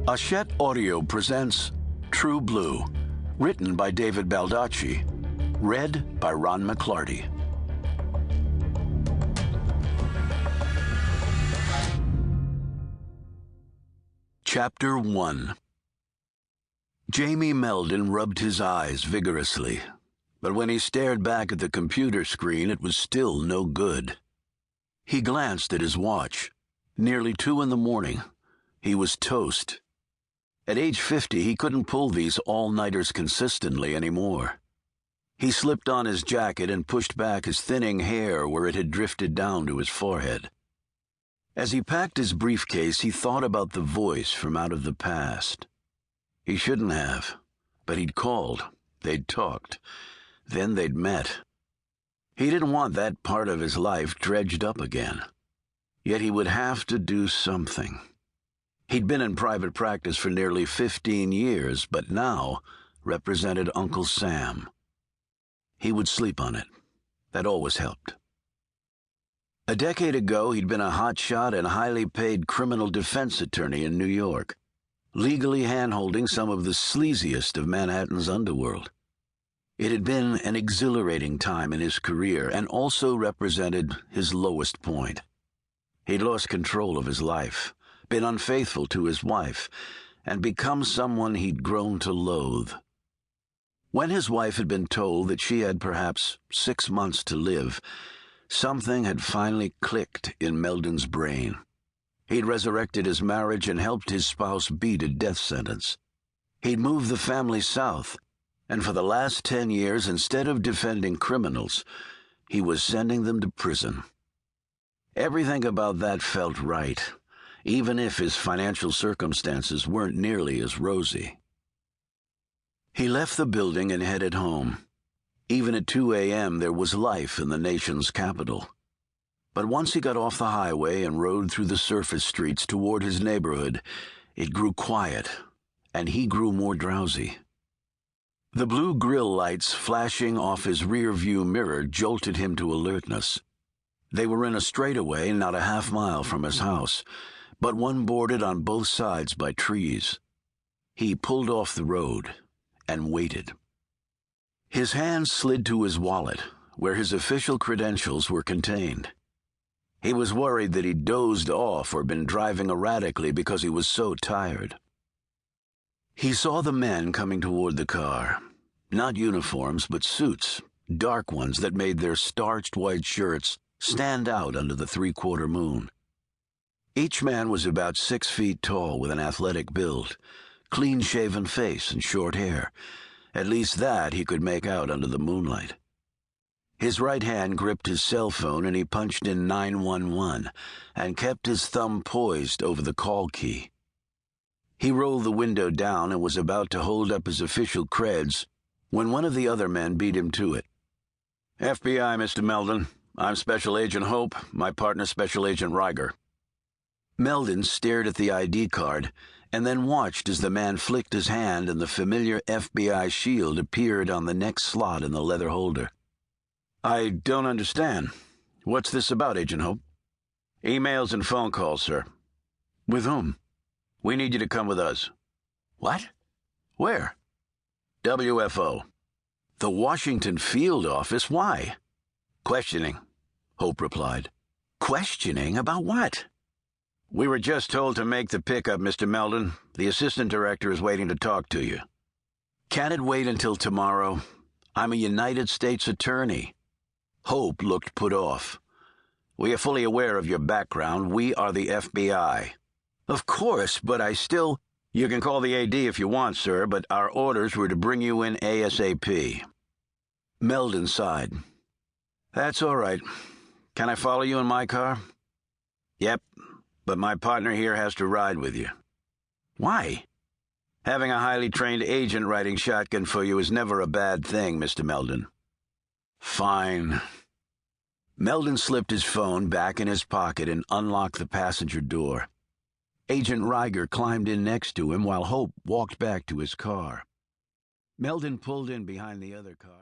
Hachette Audio presents True Blue, written by David Baldacci, read by Ron McLarty. Chapter 1. Jamie Meldon rubbed his eyes vigorously, but when he stared back at the computer screen, it was still no good. He glanced at his watch. Nearly 2 in the morning. He was toast. At age 50, he couldn't pull these all-nighters consistently anymore. He slipped on his jacket and pushed back his thinning hair where it had drifted down to his forehead. As he packed his briefcase, he thought about the voice from out of the past. He shouldn't have, but he'd called. They'd talked. Then they'd met. He didn't want that part of his life dredged up again. Yet he would have to do something. He'd been in private practice for nearly 15 years, but now represented Uncle Sam. He would sleep on it. That always helped. A decade ago, he'd been a hotshot and highly paid criminal defense attorney in New York, legally hand-holding some of the sleaziest of Manhattan's underworld. It had been an exhilarating time in his career and also represented his lowest point. He'd lost control of his life, been unfaithful to his wife, and become someone he'd grown to loathe. When his wife had been told that she had perhaps 6 months to live, something had finally clicked in Meldon's brain. He'd resurrected his marriage and helped his spouse beat a death sentence. He'd moved the family south, and for the last 10 years, instead of defending criminals, he was sending them to prison. Everything about that felt right, even if his financial circumstances weren't nearly as rosy. He left the building and headed home. Even at 2 a.m., there was life in the nation's capital. But once he got off the highway and rode through the surface streets toward his neighborhood, it grew quiet, and he grew more drowsy. The blue grill lights flashing off his rear-view mirror jolted him to alertness. They were in a straightaway not a half-mile from his house, but one bordered on both sides by trees. He pulled off the road and waited. His hand slid to his wallet, where his official credentials were contained. He was worried that he'd dozed off or been driving erratically because he was so tired. He saw the men coming toward the car. Not uniforms, but suits, dark ones that made their starched white shirts stand out under the 3/4 moon. Each man was about 6 feet tall with an athletic build, clean-shaven face and short hair. At least that he could make out under the moonlight. His right hand gripped his cell phone and he punched in 911 and kept his thumb poised over the call key. He rolled the window down and was about to hold up his official creds when one of the other men beat him to it. FBI, Mr. Meldon. I'm Special Agent Hope, my partner Special Agent Riger. Meldon stared at the ID card and then watched as the man flicked his hand and the familiar FBI shield appeared on the next slot in the leather holder. I don't understand. What's this about, Agent Hope? Emails and phone calls, sir. With whom? We need you to come with us. What? Where? WFO. The Washington Field Office? Why? Questioning, Hope replied. Questioning about what? We were just told to make the pickup, Mr. Meldon. The assistant director is waiting to talk to you. Can it wait until tomorrow? I'm a United States attorney. Hope looked put off. We are fully aware of your background. We are the FBI. Of course, but I still... You can call the AD if you want, sir, but our orders were to bring you in ASAP. Meldon sighed. That's all right. Can I follow you in my car? Yep, but my partner here has to ride with you. Why? Having a highly trained agent riding shotgun for you is never a bad thing, Mr. Meldon. Fine. Meldon slipped his phone back in his pocket and unlocked the passenger door. Agent Riger climbed in next to him while Hope walked back to his car. Meldon pulled in behind the other car.